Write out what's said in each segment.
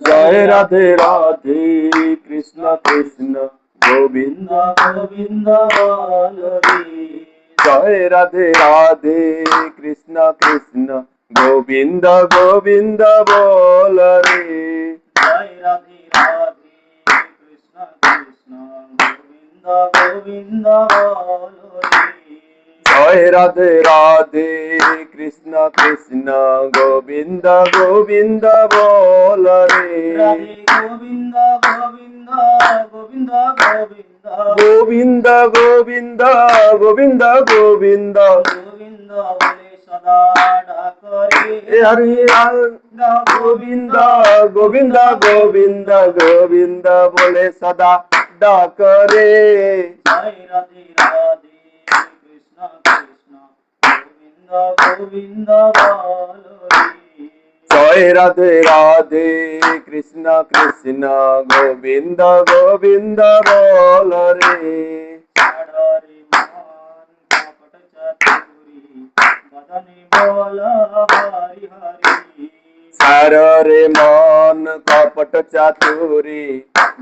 জয় রাধে রাধে কৃষ্ণ কৃষ্ণ গোবিন্দ গোবিন্দ বল রে। জয় রাধে রাধে কৃষ্ণ কৃষ্ণ গোবিন্দ গোবিন্দ বল রে। জয় রাধে রাধে কৃষ্ণ কৃষ্ণ গোবিন্দ গোবিন্দ বল রে। জয় রাধে রাধে কৃষ্ণ কৃষ্ণ গোবিন্দ গোবিন্দ বল রে। গোবিন্দ গোবিন্দ গোবিন্দ গোবিন্দ গোবিন্দ গোবিন্দ গোবিন্দ গোবিন্দ গোবিন্দ বলে সদা ডাকরে। হরি গোবিন্দ গোবিন্দ গোবিন্দ গোবিন্দ বলে সদা ডাকরে। জয় রাধে রাধে কৃষ্ণ কৃষ্ণ গোবিন্দ গোবিন্দ বল রে। জয় রাধে রাধে কৃষ্ণ কৃষ্ণ গোবিন্দ গোবিন্দ বল রে। সারে মন কপট চাতুরি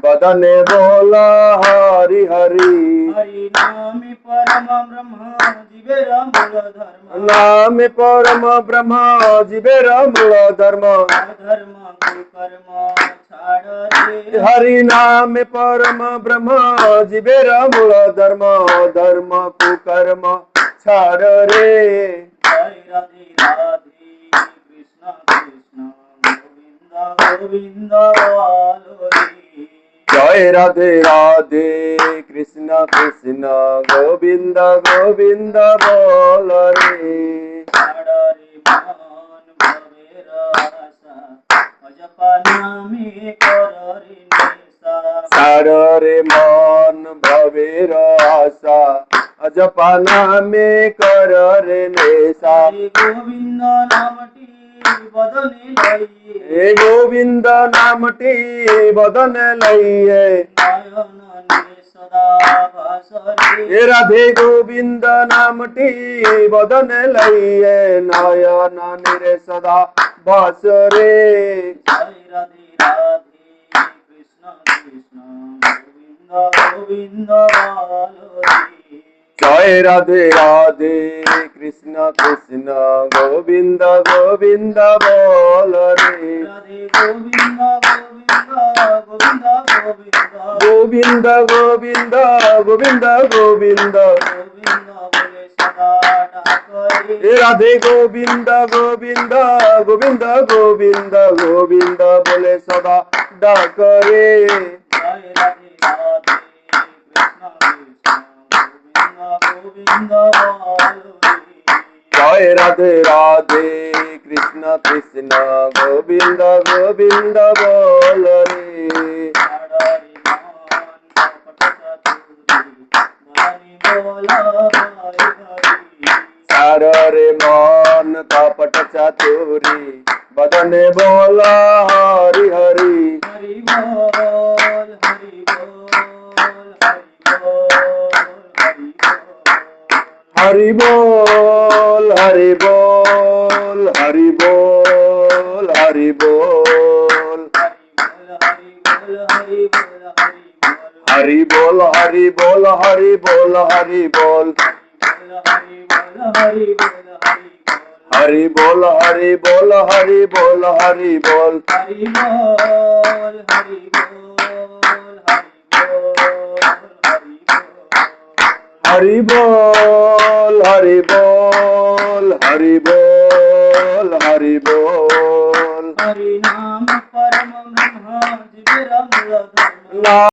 বদনে বল হরি হরি। হরি নামে পরম ব্রহ্ম জীবের মূল ধর্ম। নামে পরম ব্রহ্ম জীবের মূল ধর্ম। ধর্ম কুকর্ম ছাড় রে। হরি নামে পরম ব্রহ্ম জীবের মূল ধর্ম। ধর্ম কুকর্ম ছাড় রে। জয় রাধে রাধে কৃষ্ণ কৃষ্ণ গোবিন্দ গোবিন্দ বল রে। জয় রাধে রাধে কৃষ্ণ কৃষ্ণ গোবিন্দ গোবিন্দ বল রে। সারে মন ভবের আশা অজপা নামে কর রে নেশা। গোবিন্দ নামটি বদনে লইয়ে। গোবিন্দ নামটি বদনে লইয়ে। রাধে গোবিন্দ নামটি বদনে লইয়ে। নয়ন নিরে সদা বসরে। জয় রাধে রাধে কৃষ্ণ কৃষ্ণ গোবিন্দ গোবিন্দ বল রে। জয় রাধে রাধে কৃষ্ণ কৃষ্ণ গোবিন্দ গোবিন্দ বল রে। গোবিন্দ গোবিন্দ গোবিন্দ গোবিন্দ গোবিন্দ গোবিন্দ গোবিন্দ বলে সদা ডাকরে। রাধে গোবিন্দ গোবিন্দ গোবিন্দ গোবিন্দ গোবিন্দ বলে সদা ডাকরে। জয় রাধে রাধে কৃষ্ণ কৃষ্ণ গোবিন্দ বল রে। জয় রাধে রাধে কৃষ্ণ কৃষ্ণ গোবিন্দ গোবিন্দ বল রে। সারে মন কপট চাতুরি বদনে বল হরি হরি। হরি বল হরি বল হরি বল হরি বল হরি বল হরি বল হরি বল হরি বল হরি বল হরি বল হরি বল হরি বল হরি বল হরি বল হরি বল হরি বল হরি বল। হরি নাম পরম ব্রহ্ম জীবের মূল ধর্ম।